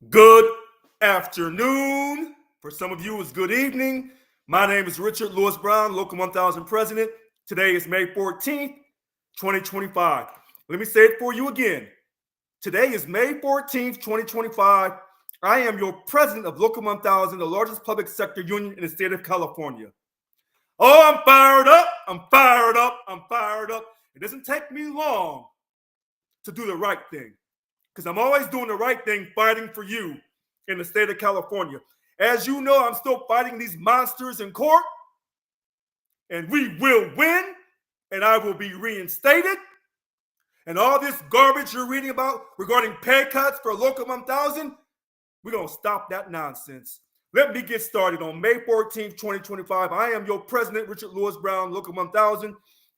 Good afternoon. For some of you, it's good evening. My name is Richard Lewis Brown, Local 1000 President. Today is May 14th, 2025. Let me say it for you again. Today is May 14th, 2025. I am your president of Local 1000, the largest public sector union in the state of California. Oh, I'm fired up. I'm fired up. I'm fired up. It doesn't take me long to do the right thing, because I'm always doing the right thing, fighting for you in the state of California. As you know, I'm still fighting these monsters in court, and we will win, and I will be reinstated. And all this garbage you're reading about regarding pay cuts for Local 1000, we're going to stop that nonsense. Let me get started. On May 14th, 2025, I am your president, Richard Lewis Brown, Local 1000.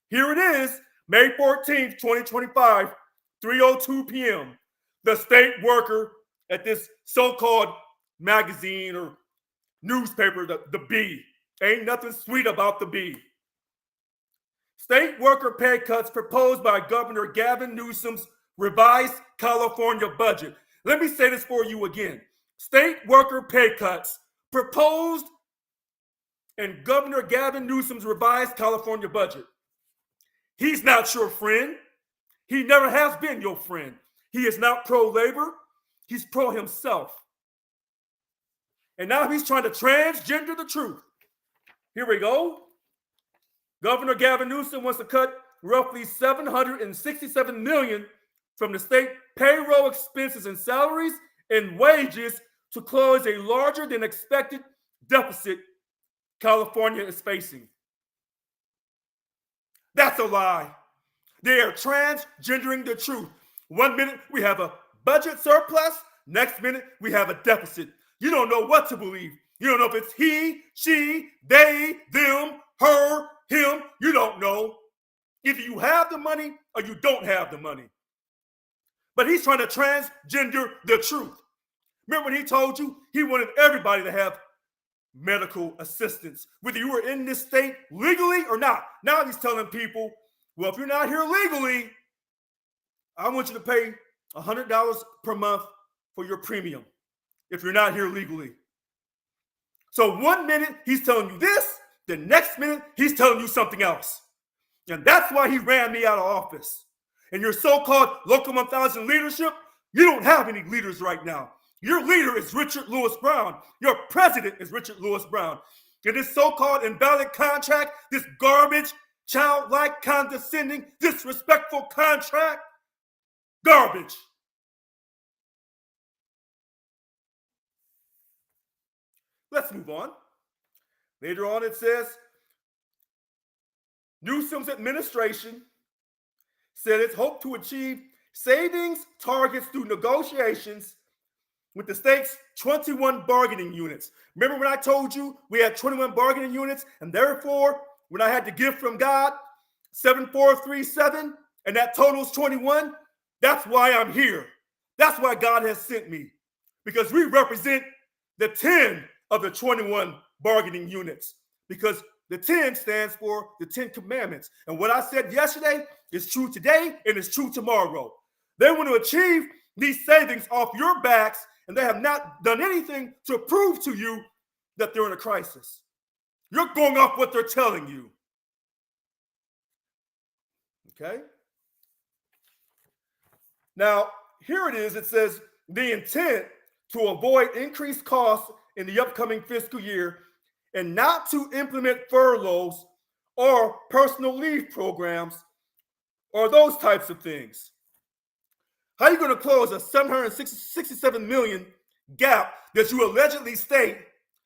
Here it is, May 14th, 2025, 3:02 p.m. The state worker at this so-called magazine or newspaper, the Bee. Ain't nothing sweet about the Bee. State worker pay cuts proposed by Governor Gavin Newsom's revised California budget. Let me say this for you again. State worker pay cuts proposed in Governor Gavin Newsom's revised California budget. He's not your friend. He never has been your friend. He is not pro-labor. He's pro-himself. And now he's trying to transgender the truth. Here we go. Governor Gavin Newsom wants to cut roughly $767 million from the state payroll expenses and salaries and wages to close a larger than expected deficit California is facing. That's a lie. They are transgendering the truth. 1 minute we have a budget surplus, next minute we have a deficit. You don't know what to believe. You don't know if it's he, she, they, them, her, him. You don't know. Either you have the money or you don't have the money. But he's trying to transgender the truth. Remember when he told you he wanted everybody to have medical assistance, whether you were in this state legally or not. Now he's telling people, well, if you're not here legally, I want you to pay $100 per month for your premium if you're not here legally. So 1 minute he's telling you this, the next minute he's telling you something else. And that's why he ran me out of office. And your so-called Local 1000 leadership, you don't have any leaders right now. Your leader is Richard Lewis Brown. Your president is Richard Lewis Brown. And this so-called invalid contract, this garbage, childlike, condescending, disrespectful contract, garbage. Let's move on. Later on it says, Newsom's administration said it's hoped to achieve savings targets through negotiations with the state's 21 bargaining units. Remember when I told you we had 21 bargaining units, and therefore, when I had the gift from God, 7437, and that totals 21, that's why I'm here. That's why God has sent me, because we represent the 10 of the 21 bargaining units, because the 10 stands for the 10 commandments. And what I said yesterday is true today and it's true tomorrow. They want to achieve these savings off your backs, and they have not done anything to prove to you that they're in a crisis. You're going off what they're telling you. Okay? Now, here it is. It says the intent to avoid increased costs in the upcoming fiscal year and not to implement furloughs or personal leave programs or those types of things. How are you going to close a $767 million gap that you allegedly state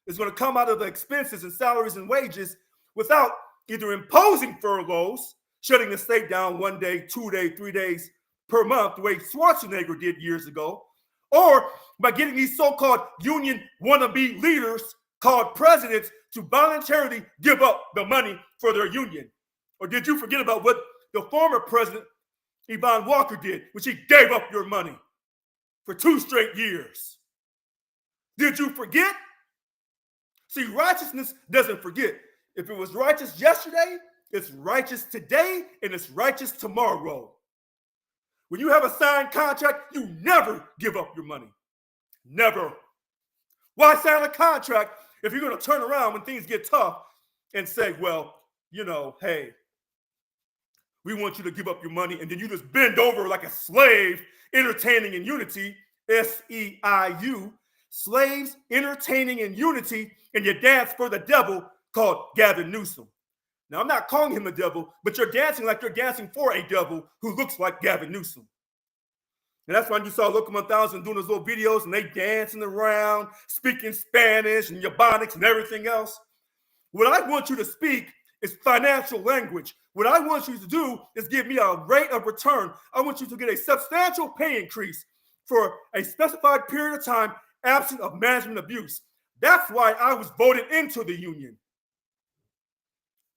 is going to come out of the expenses and salaries and wages without either imposing furloughs, shutting the state down 1 day, 2 days, 3 days per month, the way Schwarzenegger did years ago, or by getting these so-called union wannabe leaders called presidents to voluntarily give up the money for their union? Or did you forget about what the former president, Yvonne Walker, did, which he gave up your money for 2 straight years? Did you forget? See, righteousness doesn't forget. If it was righteous yesterday, it's righteous today, and it's righteous tomorrow. When you have a signed contract, you never give up your money. Never. Why sign a contract if you're going to turn around when things get tough and say, well, hey, we want you to give up your money, and then you just bend over like a slave, entertaining in unity, SEIU, slaves entertaining in unity, and you dance for the devil called Gavin Newsom. Now, I'm not calling him a devil, but you're dancing like you're dancing for a devil who looks like Gavin Newsom. And that's why you saw Local 1000 doing those little videos, and they dancing around, speaking Spanish and Ebonics and everything else. What I want you to speak is financial language. What I want you to do is give me a rate of return. I want you to get a substantial pay increase for a specified period of time, absent of management abuse. That's why I was voted into the union.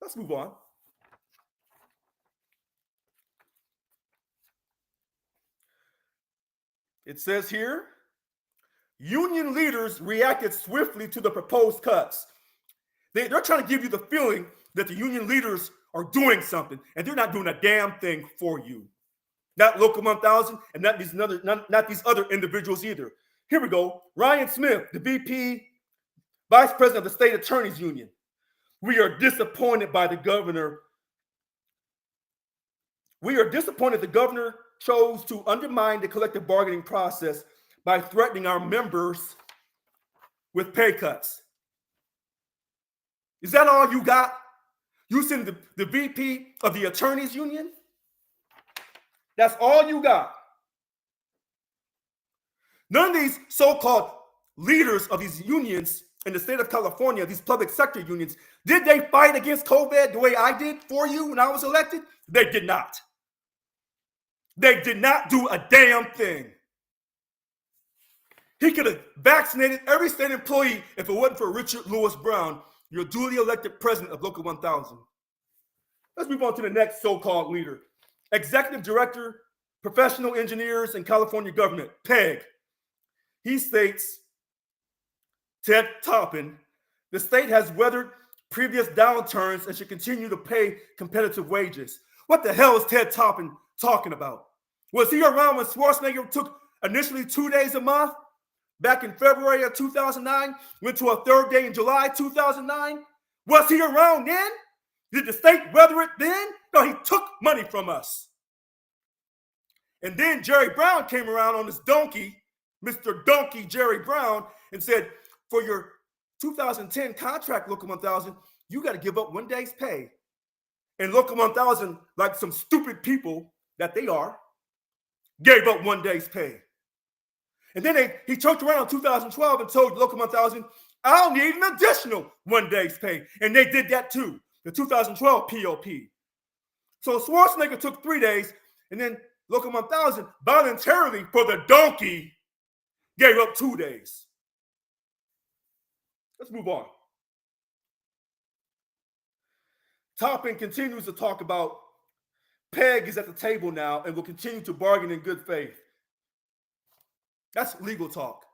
Let's move on. It says here, union leaders reacted swiftly to the proposed cuts. They're trying to give you the feeling that the union leaders are doing something, and they're not doing a damn thing for you. Not Local 1000, and not these other individuals either. Here we go. Ryan Smith, the VP, Vice President of the State Attorneys Union. We are disappointed by the governor. We are disappointed the governor chose to undermine the collective bargaining process by threatening our members with pay cuts. Is that all you got? You send the VP of the Attorneys Union? That's all you got. None of these so-called leaders of these unions in the state of California, these public sector unions, did they fight against COVID the way I did for you when I was elected? They did not. They did not do a damn thing. He could have vaccinated every state employee if it wasn't for Richard Lewis Brown, your duly elected president of Local 1000. Let's move on to the next so-called leader. Executive Director, Professional Engineers in California Government, PEG. He states, Ted Toppin, the state has weathered previous downturns and should continue to pay competitive wages. What the hell is Ted Toppin talking about? Was he around when Schwarzenegger took initially 2 days a month back in February of 2009, went to a third day in July 2009? Was he around then? Did the state weather it then? No, he took money from us. And then Jerry Brown came around on his donkey, Mr. Donkey Jerry Brown, and said, for your 2010 contract, Local 1000, you got to give up 1 day's pay. And Local 1000, like some stupid people that they are, gave up 1 day's pay. And then he choked around in 2012 and told Local 1000, I'll need an additional 1 day's pay. And they did that too, the 2012 POP. So Schwarzenegger took 3 days, and then Local 1000 voluntarily for the donkey gave up 2 days. Let's move on. Toppin continues to talk about PEG is at the table now and will continue to bargain in good faith. That's legal talk.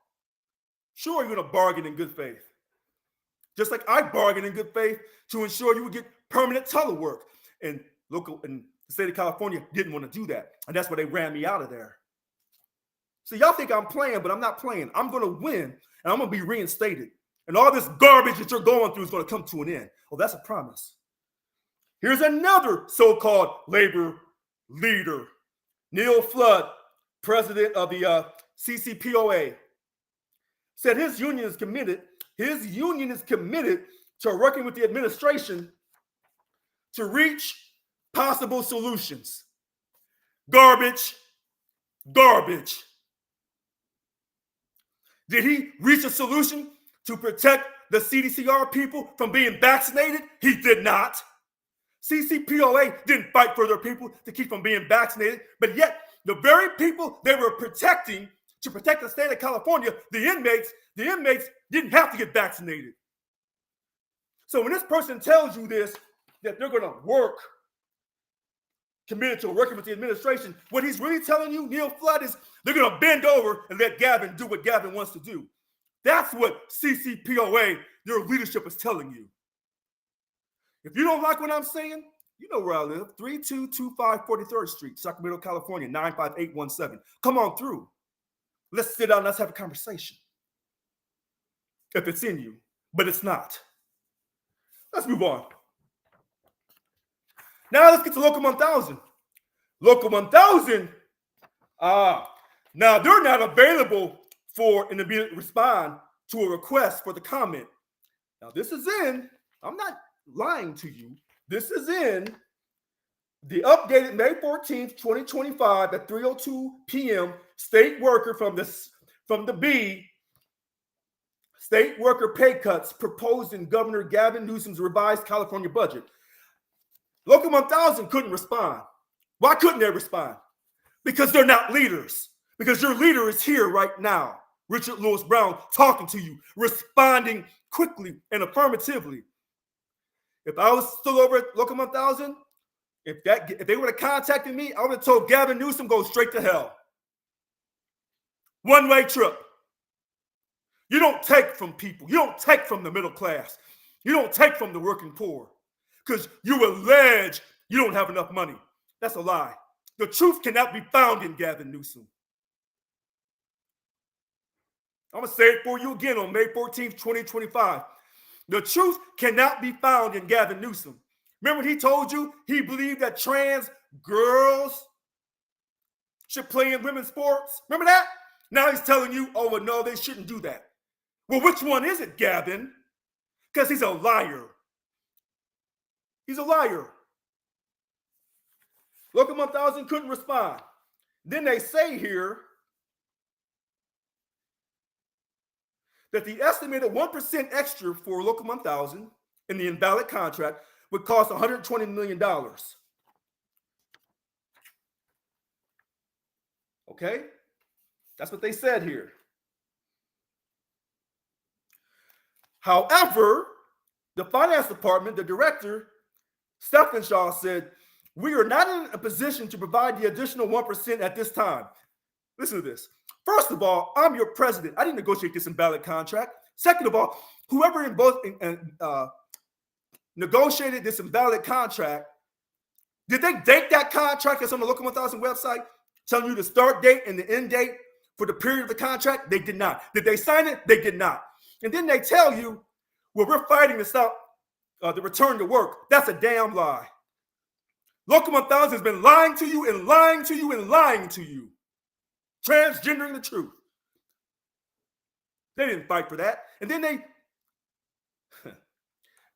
Sure, you're going to bargain in good faith. Just like I bargained in good faith to ensure you would get permanent telework. And the state of California didn't want to do that. And that's why they ran me out of there. So y'all think I'm playing, but I'm not playing. I'm going to win, and I'm going to be reinstated. And all this garbage that you're going through is going to come to an end. Well, that's a promise. Here's another so-called labor leader. Neil Flood, president of the CCPOA, said his union is committed to working with the administration to reach possible solutions. Garbage. Did he reach a solution to protect the CDCR people from being vaccinated? He did not. CCPOA didn't fight for their people to keep from being vaccinated, but yet the very people they were protecting to protect the state of California, the inmates didn't have to get vaccinated. So when this person tells you this, that they're going to work, committed to working with the administration, what he's really telling you, Neil Flood, is they're going to bend over and let Gavin do what Gavin wants to do. That's what CCPOA, their leadership, is telling you. If you don't like what I'm saying, you know where I live, 3225 43rd Street, Sacramento, California, 95817. Come on through. Let's sit down and let's have a conversation. if it's in you, but it's not. Let's move on. Now let's get to Local 1000. Local 1000, now they're not available for an immediate respond to a request for the comment. Now this is in, I'm not lying to you, this is in the updated May 14th, 2025 at 3:02 p.m. state worker from the B, state worker pay cuts proposed in Governor Gavin Newsom's revised California budget. Local 1000 couldn't respond. Why couldn't they respond? Because they're not leaders. Because your leader is here right now, Richard Lewis Brown, talking to you, responding quickly and affirmatively. If I was still over at Local 1000, if they would have contacted me, I would have told Gavin Newsom, go straight to hell. One-way trip. You don't take from people. You don't take from the middle class. You don't take from the working poor. Because you allege you don't have enough money. That's a lie. The truth cannot be found in Gavin Newsom. I'm going to say it for you again on May 14th, 2025. The truth cannot be found in Gavin Newsom. Remember when he told you he believed that trans girls should play in women's sports? Remember that? Now he's telling you, oh, well, no, they shouldn't do that. Well, which one is it, Gavin? Because he's a liar. He's a liar. Local 1000 couldn't respond. Then they say here that the estimated 1% extra for Local 1000 in the invalid contract would cost $120 million. Okay? That's what they said here. However, the finance department, the director, Stephen Shaw, said, we are not in a position to provide the additional 1% at this time. Listen to this. First of all, I'm your president. I didn't negotiate this invalid contract. Second of all, whoever negotiated this invalid contract, did they date that contract that's on the Local 1000 website, telling you the start date and the end date for the period of the contract? They did not. Did they sign it? They did not. And then they tell you, well, we're fighting to stop the return to work. That's a damn lie. Local 1000 has been lying to you and lying to you and lying to you. Transgendering the truth. They didn't fight for that. And then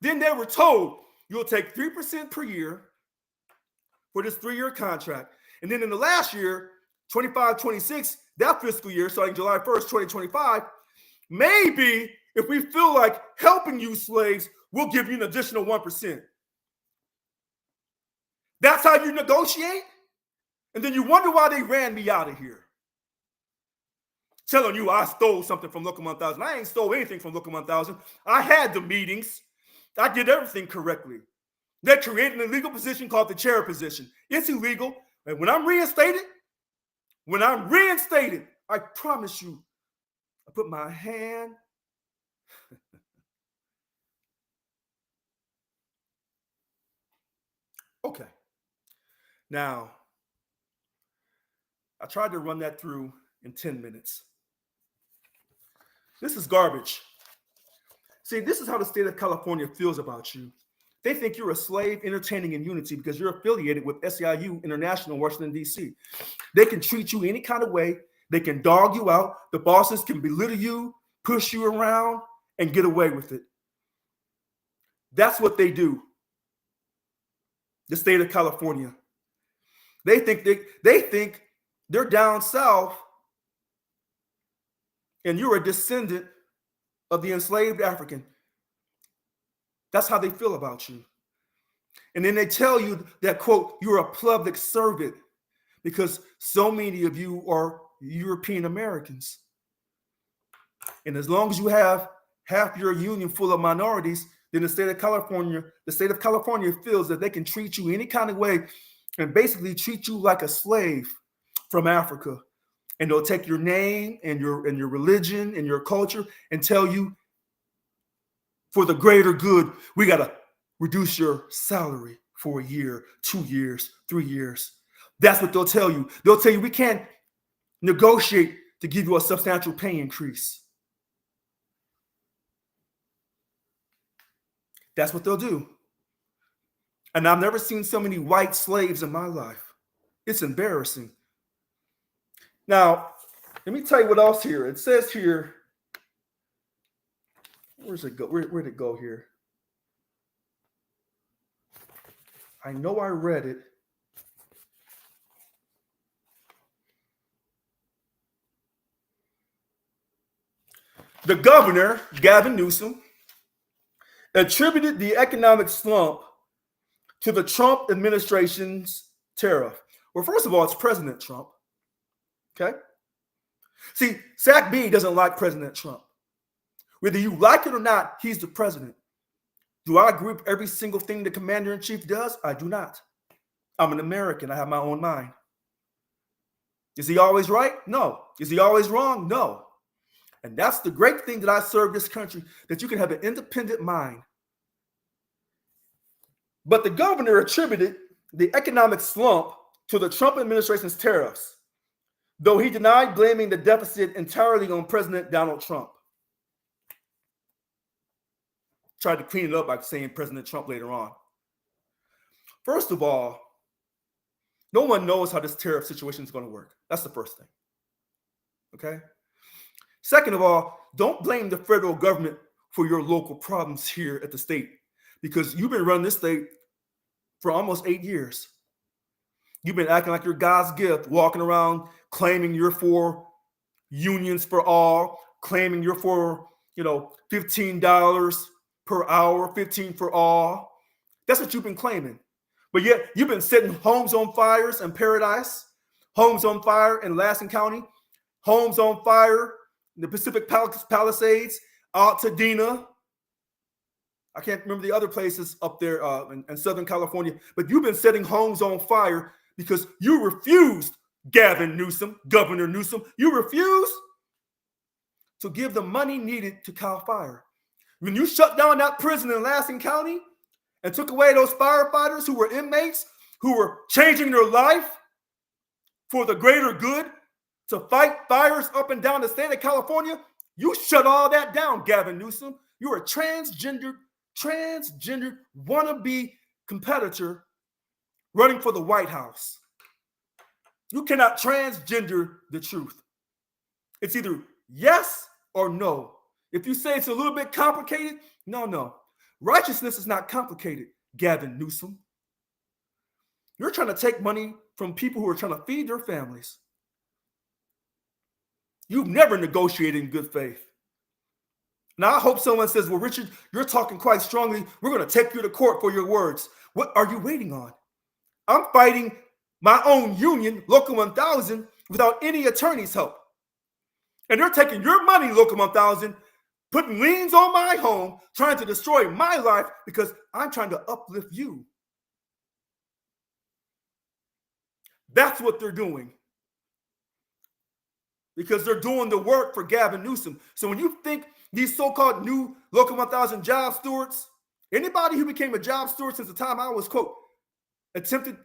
they were told you'll take 3% per year for this 3-year contract. And then in the last year, 25-26, that fiscal year, starting July 1st, 2025, maybe if we feel like helping you slaves, we'll give you an additional 1%. That's how you negotiate? And then you wonder why they ran me out of here. Telling you I stole something from Local 1000. I ain't stole anything from Local 1000. I had the meetings. I did everything correctly. They created an illegal position called the chair position. It's illegal. And when I'm reinstated, I promise you, I put my hand. Okay. Now, I tried to run that through in 10 minutes. This is garbage. See, this is how the state of California feels about you. They think you're a slave entertaining in unity because you're affiliated with SEIU International, Washington, D.C. They can treat you any kind of way. They can dog you out. The bosses can belittle you, push you around, and get away with it. That's what they do. The state of California. They think they're down south and you're a descendant of the enslaved African. That's how they feel about you. And then they tell you that, quote, you're a public servant because so many of you are European Americans. And as long as you have half your union full of minorities, then the state of California feels that they can treat you any kind of way and basically treat you like a slave from Africa. And they'll take your name and your religion and your culture and tell you, for the greater good, we got to reduce your salary for a year, 2 years, 3 years. That's what they'll tell you. They'll tell you we can't negotiate to give you a substantial pay increase. That's what they'll do. And I've never seen so many white slaves in my life. It's embarrassing. Now, let me tell you what else here. It says here, where's it go? Where'd it go here? I know I read it. The governor, Gavin Newsom, attributed the economic slump to the Trump administration's tariff. Well, first of all, it's President Trump. Okay? See, Zach B doesn't like President Trump. Whether you like it or not, he's the president. Do I agree with every single thing the commander-in-chief does? I do not. I'm an American. I have my own mind. Is he always right? No. Is he always wrong? No. And that's the great thing that I serve this country, that you can have an independent mind. But the governor attributed the economic slump to the Trump administration's tariffs, though he denied blaming the deficit entirely on President Donald Trump. Tried to clean it up by saying President Trump later on. First of all, no one knows how this tariff situation is going to work. That's the first thing. Okay? Second of all, don't blame the federal government for your local problems here at the state, because you've been running this state for almost 8 years. You've been acting like you're God's gift, walking around claiming you're for unions for all, claiming you're for, $15 per hour, 15 for all. That's what you've been claiming. But yet you've been setting homes on fires in Paradise, homes on fire in Lassen County, homes on fire in the Pacific Palisades, Altadena. I can't remember the other places up there in Southern California, but you've been setting homes on fire because you refused, Gavin Newsom, Governor Newsom, you refused to give the money needed to CAL FIRE. When you shut down that prison in Lassen County and took away those firefighters who were inmates, who were changing their life for the greater good to fight fires up and down the state of California, you shut all that down, Gavin Newsom. You're a transgendered wannabe competitor running for the White House. You cannot transgender the truth. It's either yes or no. If you say it's a little bit complicated, no. Righteousness is not complicated, Gavin Newsom. You're trying to take money from people who are trying to feed their families. You've never negotiated in good faith. Now, I hope someone says, well, Richard, you're talking quite strongly. We're going to take you to court for your words. What are you waiting on? I'm fighting my own union, Local 1000, without any attorney's help. And they're taking your money, Local 1000, putting liens on my home, trying to destroy my life because I'm trying to uplift you. That's what they're doing. Because they're doing the work for Gavin Newsom. So when you think these so-called new Local 1000 job stewards, anybody who became a job steward since the time I was, quote, attempted,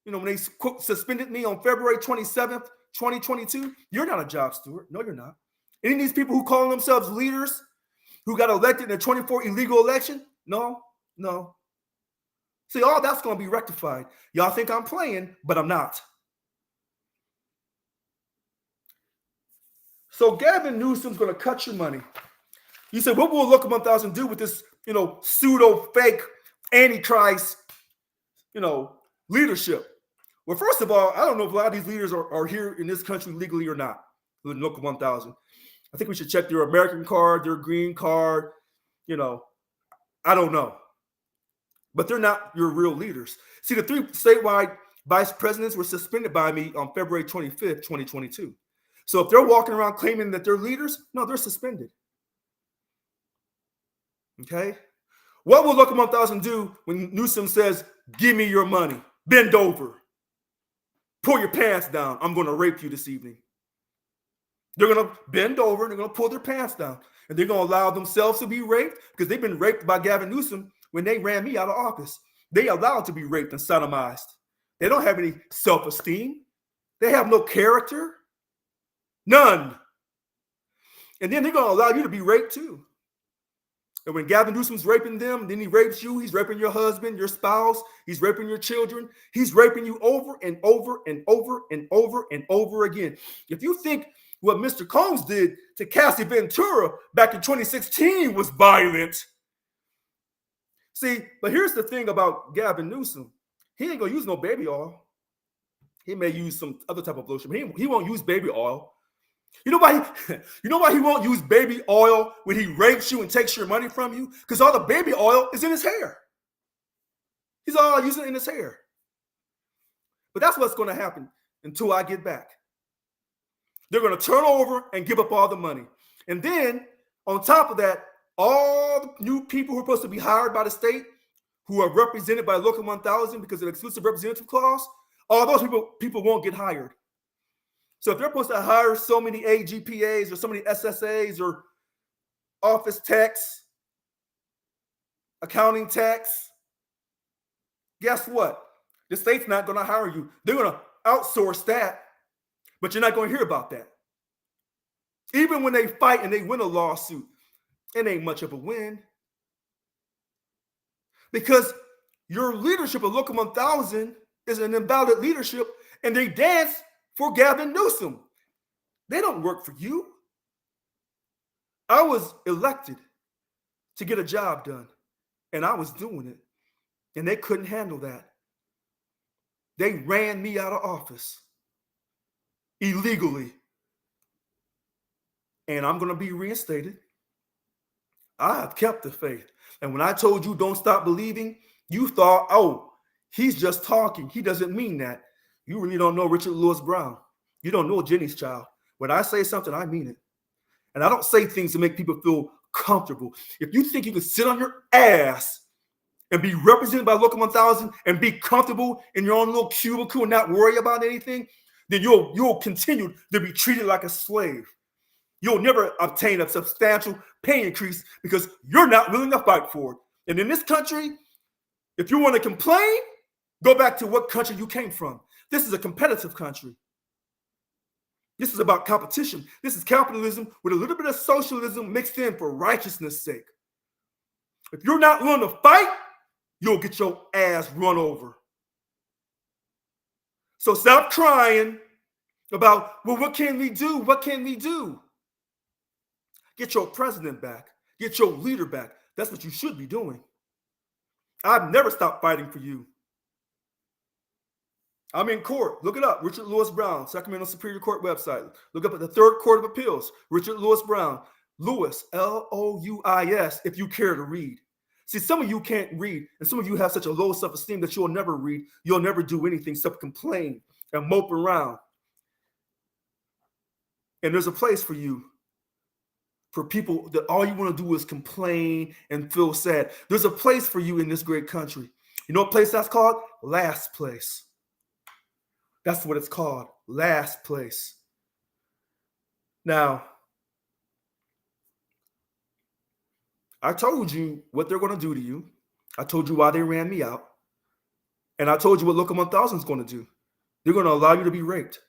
when they, quote, suspended me on February 27th, 2022, you're not a job steward. No, you're not. Any of these people who call themselves leaders, who got elected in a 24 illegal election, no. See, all that's going to be rectified. Y'all think I'm playing, but I'm not. So Gavin Newsom's going to cut your money. You said, what will Local 1000 do with this, pseudo fake antichrist, leadership? Well, first of all, I don't know if a lot of these leaders are here in this country legally or not, with Local 1000. I think we should check their American card, their green card, I don't know. But they're not your real leaders. See, the 3 statewide vice presidents were suspended by me on February 25th, 2022. So if they're walking around claiming that they're leaders, no, they're suspended. Okay? What will Local 1000 do when Newsom says, give me your money, bend over, pull your pants down, I'm going to rape you this evening? They're going to bend over and they're going to pull their pants down. And they're going to allow themselves to be raped because they've been raped by Gavin Newsom when they ran me out of office. They allowed to be raped and sodomized. They don't have any self-esteem. They have no character. None. And then they're going to allow you to be raped too. And when Gavin Newsom's raping them, then he rapes you. He's raping your husband, your spouse. He's raping your children. He's raping you over and over and over and over and over again. If you think what Mr. Combs did to Cassie Ventura back in 2016 was violent, see, but here's the thing about Gavin Newsom. He ain't gonna use no baby oil. He may use some other type of lotion. He won't use baby oil. You know why he won't use baby oil when he rapes you and takes your money from you? Because all the baby oil is in his hair. He's all using it in his hair. But that's what's going to happen until I get back. They're going to turn over and give up all the money. And then, on top of that, all the new people who are supposed to be hired by the state, who are represented by Local 1000 because of the exclusive representative clause, all those people won't get hired. So if they're supposed to hire so many AGPAs or so many SSAs or office techs, accounting techs, guess what? The state's not going to hire you. They're going to outsource that, but you're not going to hear about that. Even when they fight and they win a lawsuit, it ain't much of a win. Because your leadership of Local 1000 is an invalid leadership, and they dance for Gavin Newsom. They don't work for you. I was elected to get a job done, and I was doing it, and they couldn't handle that. They ran me out of office illegally, and I'm going to be reinstated. I have kept the faith, and when I told you don't stop believing, you thought, oh, he's just talking. He doesn't mean that. You really don't know Richard Lewis Brown. You don't know Jenny's child. When I say something, I mean it. And I don't say things to make people feel comfortable. If you think you can sit on your ass and be represented by Local 1000 and be comfortable in your own little cubicle and not worry about anything, then you'll continue to be treated like a slave. You'll never obtain a substantial pay increase because you're not willing to fight for it. And in this country, if you want to complain, go back to what country you came from. This is a competitive country. This is about competition. This is capitalism with a little bit of socialism mixed in for righteousness' sake. If you're not willing to fight, you'll get your ass run over. So stop crying about, well, what can we do? What can we do? Get your president back. Get your leader back. That's what you should be doing. I've never stopped fighting for you. I'm in court. Look it up. Richard Lewis Brown, Sacramento Superior Court website. Look up at the Third Court of Appeals. Richard Lewis Brown. Lewis, L-O-U-I-S, if you care to read. See, some of you can't read, and some of you have such a low self-esteem that you'll never read. You'll never do anything except complain and mope around. And there's a place for you. For people that all you want to do is complain and feel sad. There's a place for you in this great country. You know what place that's called? Last place. That's what it's called. Last place. Now, I told you what they're going to do to you. I told you why they ran me out. And I told you what Local 1000 is going to do. They're going to allow you to be raped.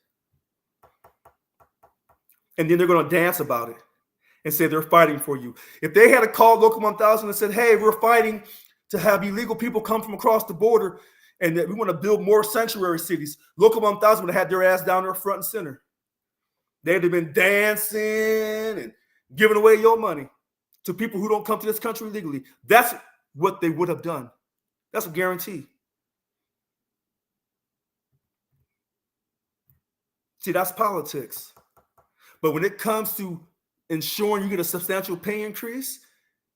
And then they're going to dance about it and say they're fighting for you. If they had called Local 1000 and said, hey, we're fighting to have illegal people come from across the border and that we want to build more sanctuary cities, Local 1000 would have had their ass down there front and center. They'd have been dancing and giving away your money to people who don't come to this country legally. That's what they would have done. That's a guarantee. See, that's politics. But when it comes to ensuring you get a substantial pay increase,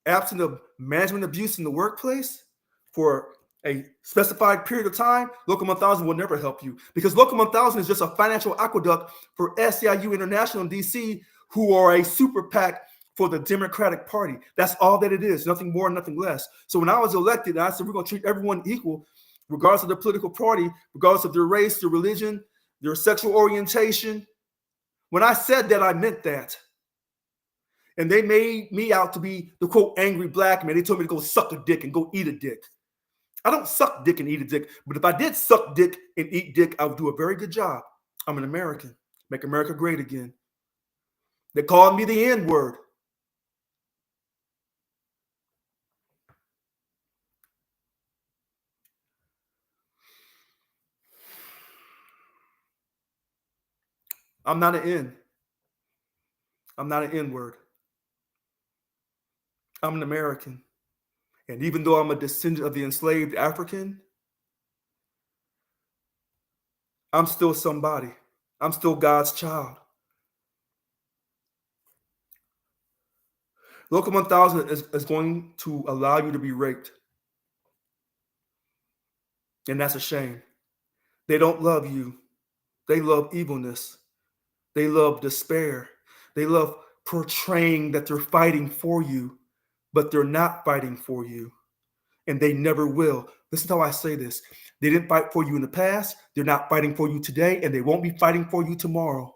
absent of management abuse in the workplace for a specified period of time, Local 1000 will never help you because Local 1000 is just a financial aqueduct for SEIU International in DC, who are a super PAC for the Democratic Party. That's all that it is, nothing more, nothing less. So when I was elected, I said we're going to treat everyone equal, regardless of their political party, regardless of their race, their religion, their sexual orientation. When I said that, I meant that. And they made me out to be the, quote, angry black man. They told me to go suck a dick and go eat a dick. I don't suck dick and eat a dick, but if I did suck dick and eat dick, I would do a very good job. I'm an American. Make America great again. They called me the N-word. I'm not an N. I'm not an N-word. I'm an American. And even though I'm a descendant of the enslaved African, I'm still somebody. I'm still God's child. Local 1000 is going to allow you to be raped. And that's a shame. They don't love you. They love evilness. They love despair. They love portraying that they're fighting for you, but they're not fighting for you. And they never will. Listen to how I say this. They didn't fight for you in the past. They're not fighting for you today, and they won't be fighting for you tomorrow.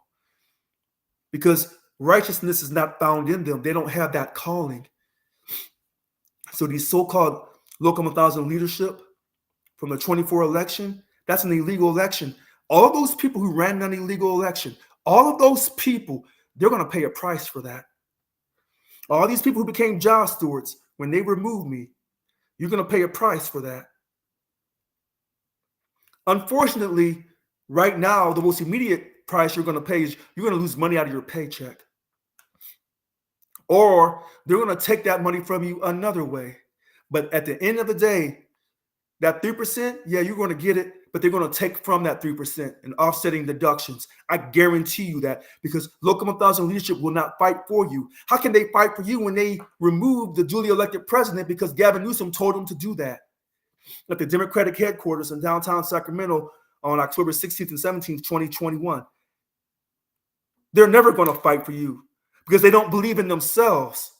Because righteousness is not found in them. They don't have that calling. So these so-called Local 1000 leadership from the 24 election, that's an illegal election. All of those people who ran an illegal election, all of those people, they're going to pay a price for that. All these people who became job stewards, when they removed me, you're going to pay a price for that. Unfortunately, right now, the most immediate price you're going to pay is you're going to lose money out of your paycheck. Or they're going to take that money from you another way. But at the end of the day, that 3%, yeah, you're going to get it, but they're going to take from that 3% and offsetting deductions. I guarantee you that, because Local 1000 leadership will not fight for you. How can they fight for you when they removed the duly elected president because Gavin Newsom told them to do that? At the Democratic headquarters in downtown Sacramento on October 16th and 17th, 2021. They're never going to fight for you because they don't believe in themselves.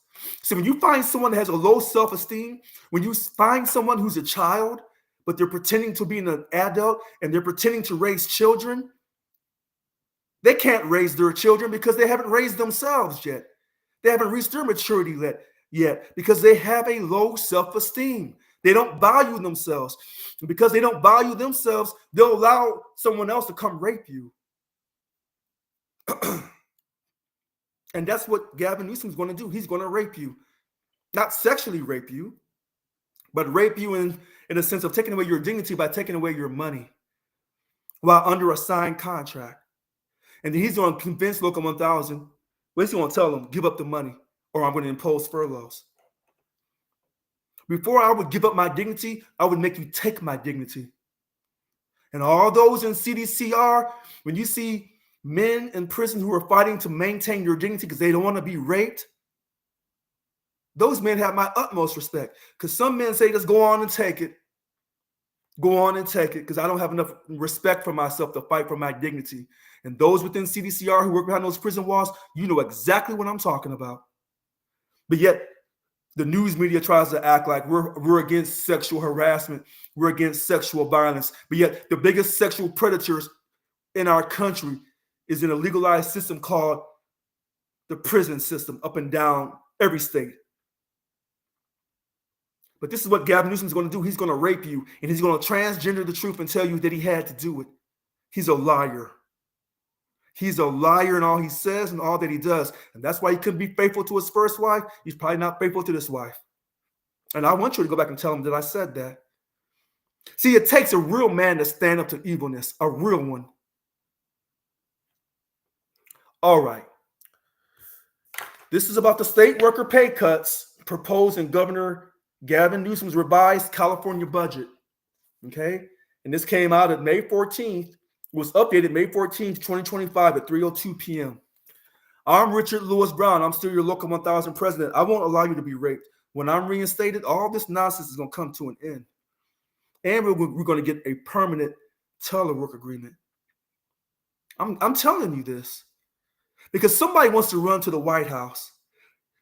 So when you find someone that has a low self-esteem, when you find someone who's a child, but they're pretending to be an adult and they're pretending to raise children, they can't raise their children because they haven't raised themselves yet. They haven't reached their maturity yet because they have a low self-esteem. They don't value themselves. And because they don't value themselves, they'll allow someone else to come rape you. And that's what Gavin Newsom's going to do. He's going to rape you. Not sexually rape you, but rape you in a sense of taking away your dignity by taking away your money while under a signed contract. And then he's going to convince Local 1000, well, he's going to tell them, give up the money or I'm going to impose furloughs. Before I would give up my dignity, I would make you take my dignity. And all those in CDCR, when you see men in prison who are fighting to maintain your dignity because they don't want to be raped, those men have my utmost respect. Because some men say, just go on and take it. Go on and take it, because I don't have enough respect for myself to fight for my dignity. And those within CDCR who work behind those prison walls, you know exactly what I'm talking about. But yet, the news media tries to act like we're against sexual harassment, we're against sexual violence. But yet, the biggest sexual predators in our country is in a legalized system called the prison system up and down every state. But this is what Gavin Newsom's going to do. He's going to rape you, and he's going to transgender the truth and tell you that he had to do it. He's a liar. He's a liar in all he says and all that he does. And that's why he couldn't be faithful to his first wife. He's probably not faithful to this wife. And I want you to go back and tell him that I said that. See, it takes a real man to stand up to evilness, a real one. All right. This is about the state worker pay cuts proposed in Governor Gavin Newsom's revised California budget. Okay? And this came out at May 14th. Was updated May 14th, 2025 at 3:02 p.m. I'm Richard Lewis Brown. I'm still your Local 1000 president. I won't allow you to be raped. When I'm reinstated, all this nonsense is going to come to an end. And we're going to get a permanent telework agreement. I'm telling you this because somebody wants to run to the White House.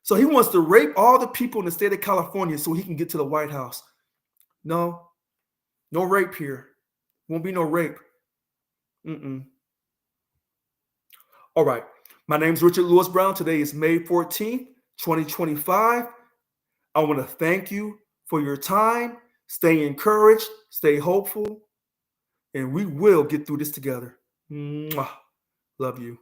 So he wants to rape all the people in the state of California so he can get to the White House. No rape here. Won't be no rape. All right. My name is Richard Lewis Brown. Today is May 14th, 2025. I want to thank you for your time. Stay encouraged, stay hopeful, and we will get through this together. Mwah. Love you.